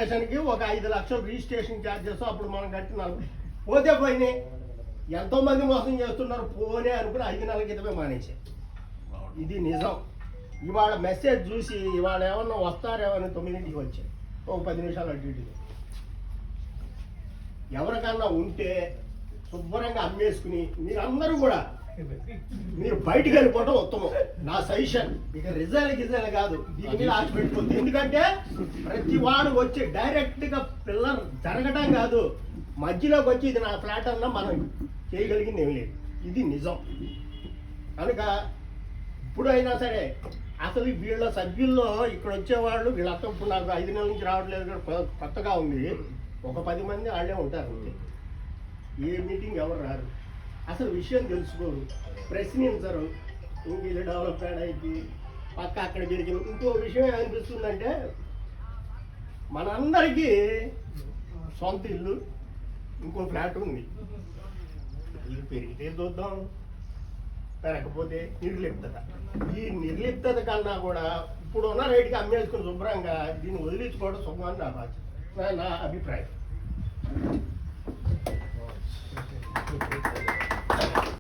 ఒక 5 లక్షలు registration charges అప్పుడు మనం కట్టిన పోతే పోయినాయి. ఎంతో మంది మోసం చేస్తున్నారు, పోనే అనుకుని 5 నెలల క్రితమే మానేసే. ఇది నిజం. ఇవాళ మెసేజ్ చూసి ఇవాళ ఏమన్నా వస్తారేమని 9ంటికి వచ్చాయి, ఒక 10 నిమిషాలు అటు ఇటు. ఎవరికన్నా ఉంటే శుభ్రంగా అమ్మేసుకుని మీరందరూ కూడా మీరు బయటికి వెళ్ళిపోవడం ఉత్తమం. నా సజెషన్. ఇక రిజల్ట్ కాదు, దీని మీద ఆశ పెట్టుకోవద్దు. ఎందుకంటే ప్రతి వాడు వచ్చి డైరెక్ట్గా పిల్లలు జరగడం కాదు, మధ్యలోకి వచ్చి ఇది నా ఫ్లాట్ అన్నా మనం చేయగలిగింది ఏమి లేదు. ఇది నిజం. కనుక ఇప్పుడైనా సరే అసలు వీళ్ళ సభ్యుల్లో ఇక్కడ వచ్చేవాళ్ళు వీళ్ళంతా ఇప్పుడు నాకు 5 నెలల నుంచి రావట్లేదు, కొత్తగా ఉంది. ఒక 10 మంది వాళ్ళే ఉంటారు అంతే. ఏ మీటింగ్ ఎవరు రారు, అసలు విషయం తెలుసుకోరు, ప్రశ్నించరు. ఇంక ఇది డెవలప్మెంట్ అయితే పక్క అక్కడ పెరిగింది. ఇంకో విషయం ఏమనిపిస్తుందంటే మనందరికీ సొంత ఇల్లు, ఇంకో ఫ్లాట్ ఉంది. ఇది పెరిగితే చూద్దాం, పెరగకపోతే నిర్లిప్తత. ఈ నిర్లిప్తత కన్నా కూడా ఇప్పుడున్న రేటుకి అమ్మేసుకుని శుభ్రంగా దీన్ని వదిలించుకోవడం శుభ్రం నా బాధ్యత, నా అభిప్రాయం.